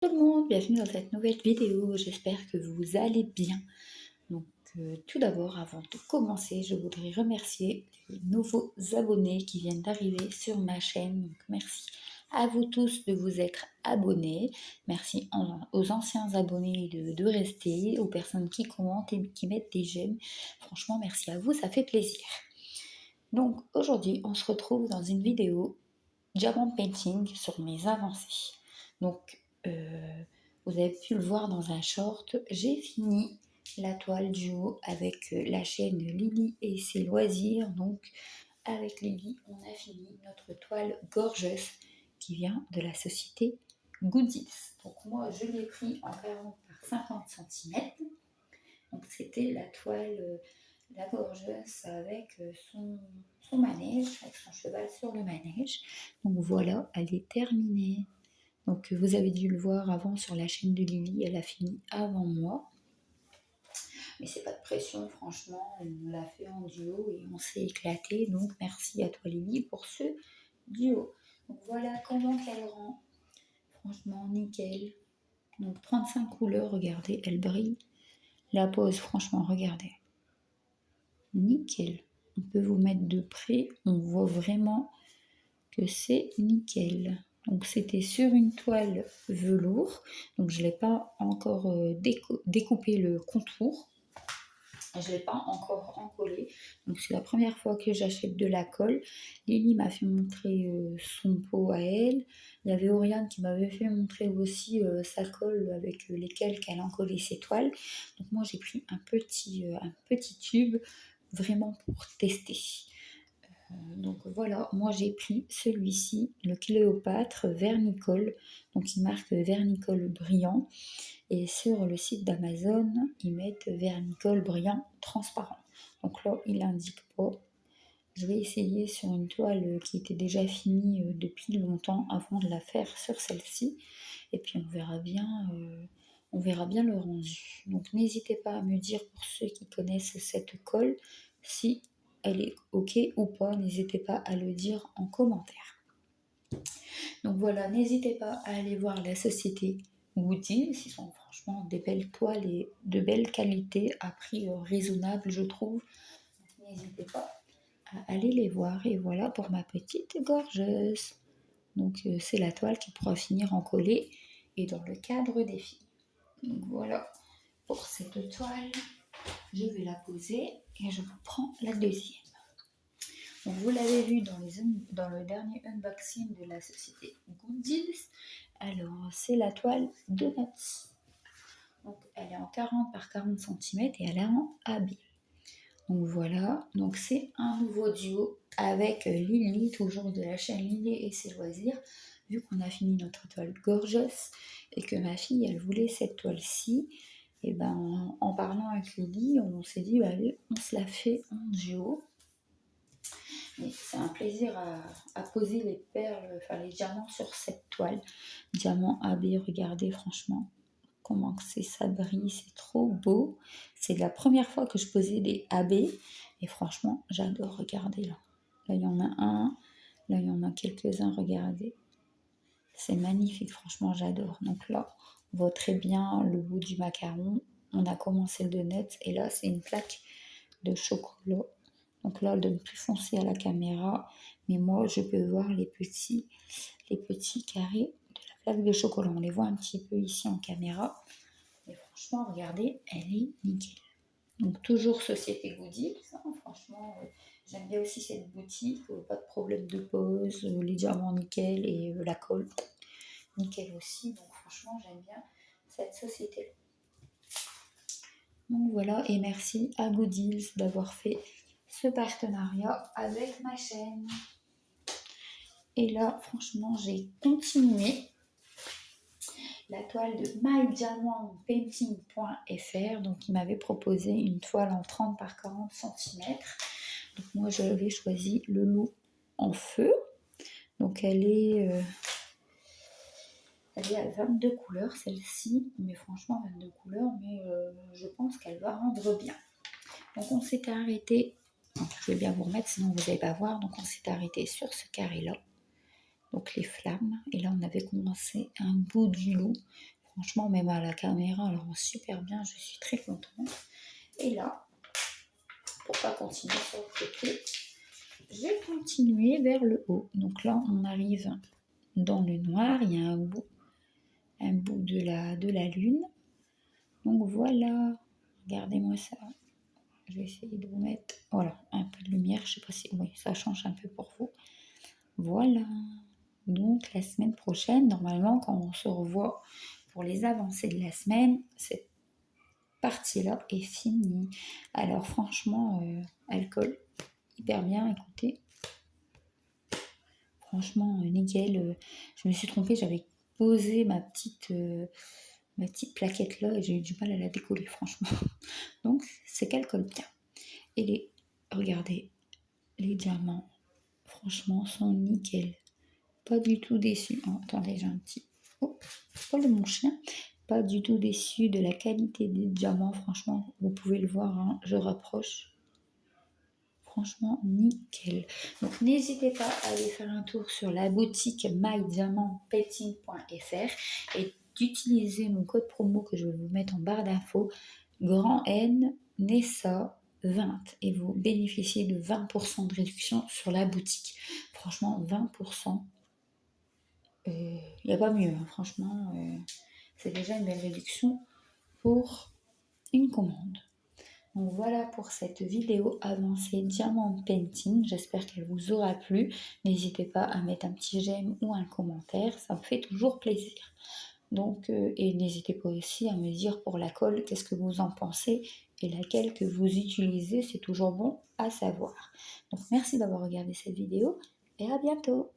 Tout le monde, bienvenue dans cette nouvelle vidéo, j'espère que vous allez bien. Donc tout d'abord, avant de commencer, je voudrais remercier les nouveaux abonnés qui viennent d'arriver sur ma chaîne. Donc merci à vous tous de vous être abonnés, merci aux anciens abonnés de rester, aux personnes qui commentent et qui mettent des j'aime. Franchement, merci à vous, ça fait plaisir. Donc aujourd'hui, on se retrouve dans une vidéo diamond painting sur mes avancées. Donc vous avez pu le voir dans un short, j'ai fini la toile duo avec la chaîne Lily et ses loisirs. Donc avec Lily, on a fini notre toile gorgeous qui vient de la société Goodies. Donc moi, je l'ai pris en 40 par 50 cm. Donc c'était la toile, la gorgeous avec son manège, avec son cheval sur le manège. Donc voilà, elle est terminée. Donc vous avez dû le voir avant sur la chaîne de Lily, elle a fini avant moi. Mais c'est pas de pression, franchement, on l'a fait en duo et on s'est éclaté. Donc merci à toi Lily pour ce duo. Donc voilà comment qu'elle rend. Franchement, nickel. Donc 35 couleurs, regardez, elle brille. La pose, franchement, regardez. Nickel. On peut vous mettre de près, on voit vraiment que c'est nickel. Donc c'était sur une toile velours, donc je ne l'ai pas encore découpé le contour, je ne l'ai pas encore encollé, donc c'est la première fois que j'achète de la colle. Lily m'a fait montrer son pot à elle, il y avait Oriane qui m'avait fait montrer aussi sa colle avec lesquelles qu'elle encollait ses toiles. Donc moi j'ai pris un petit tube vraiment pour tester. Donc voilà, moi j'ai pris celui-ci, le Cléopâtre Vernicole, donc il marque Vernicole brillant, et sur le site d'Amazon, ils mettent Vernicole brillant transparent. Donc là, il n'indique pas. Je vais essayer sur une toile qui était déjà finie depuis longtemps avant de la faire sur celle-ci, et puis on verra bien le rendu. Donc n'hésitez pas à me dire pour ceux qui connaissent cette colle si elle est ok ou pas, n'hésitez pas à le dire en commentaire. Donc voilà, n'hésitez pas à aller voir la société Woody, ils sont franchement des belles toiles et de belle qualité à prix raisonnable je trouve. N'hésitez pas à aller les voir. Et voilà pour ma petite gorgeuse. Donc c'est la toile qui pourra finir en collé et dans le cadre des filles. Donc voilà pour cette toile. Je vais la poser et je vous prends la deuxième. Donc, vous l'avez vu dans le dernier unboxing de la société Goodies. Alors, c'est la toile de Nuts. Donc, elle est en 40 par 40 cm et elle est en AB. Donc voilà, donc c'est un nouveau duo avec Lily, toujours de la chaîne Lily et ses loisirs. Vu qu'on a fini notre toile gorgeous et que ma fille, elle voulait cette toile-ci, et ben en parlant avec Lily, on s'est dit, allez, on se la fait en duo. Mais c'est un plaisir à poser les perles, enfin les diamants sur cette toile. Diamant AB, regardez franchement comment ça brille, c'est trop beau. C'est la première fois que je posais des AB et franchement j'adore, regardez là. Là il y en a un, là il y en a quelques-uns, regardez. C'est magnifique, franchement j'adore. Donc là on voit très bien le bout du macaron. On a commencé le donut et là c'est une plaque de chocolat. Donc là, elle donne plus foncé à la caméra, mais moi, je peux voir les petits carrés de la plaque de chocolat. On les voit un petit peu ici en caméra. Et franchement, regardez, elle est nickel. Donc toujours Société Goodies, hein, franchement, j'aime bien aussi cette boutique. Pas de problème de pose, les diamants nickel et la colle nickel aussi. Donc franchement, j'aime bien cette société. Donc voilà, et merci à Goodies d'avoir fait ce partenariat avec ma chaîne. Et là, franchement, j'ai continué la toile de mydiamondpainting.fr. Donc, il m'avait proposé une toile en 30 par 40 cm. Donc, moi, j'avais choisi le loup en feu. Donc, elle est à 22 couleurs, celle-ci. Mais franchement, 22 couleurs, mais je pense qu'elle va rendre bien. Donc, on s'était arrêté. Je vais bien vous remettre, sinon vous n'allez pas voir. Donc, on s'est arrêté sur ce carré-là. donc les flammes. Et là, on avait commencé un bout du lot. Franchement, même à la caméra, elle rend super bien. Je suis très contente. Et là, pour pas continuer sur le côté, j'ai continué vers le haut. Donc là, on arrive dans le noir. Il y a un bout de la lune. Donc voilà, regardez-moi ça. Je vais essayer de vous mettre, voilà, un peu de lumière. Je sais pas si, oui, ça change un peu pour vous. Voilà. Donc la semaine prochaine, normalement, quand on se revoit pour les avancées de la semaine, cette partie-là est finie. Alors franchement, elle colle hyper bien. Écoutez, franchement, nickel. Je me suis trompée, j'avais posé ma petite plaquette là et j'ai eu du mal à la décoller, franchement. Donc c'est qu'elle colle bien. Et regardez, les diamants, franchement, sont nickel. Pas du tout déçu. Oh, attendez, j'ai un petit... Oh, pas de mon chien. Pas du tout déçu de la qualité des diamants. Franchement, vous pouvez le voir, hein, je rapproche. Franchement, nickel. Donc, n'hésitez pas à aller faire un tour sur la boutique mydiamantpainting.fr et d'utiliser mon code promo que je vais vous mettre en barre d'infos, grand N, Nessa 20, et vous bénéficiez de 20% de réduction sur la boutique. Franchement, 20%. Il n'y a pas mieux, hein. Franchement, c'est déjà une belle réduction pour une commande. Donc voilà pour cette vidéo avancée Diamant Painting. J'espère qu'elle vous aura plu. N'hésitez pas à mettre un petit j'aime ou un commentaire, ça me fait toujours plaisir. Donc, et n'hésitez pas aussi à me dire pour la colle qu'est-ce que vous en pensez et laquelle que vous utilisez, c'est toujours bon à savoir. Donc merci d'avoir regardé cette vidéo et à bientôt.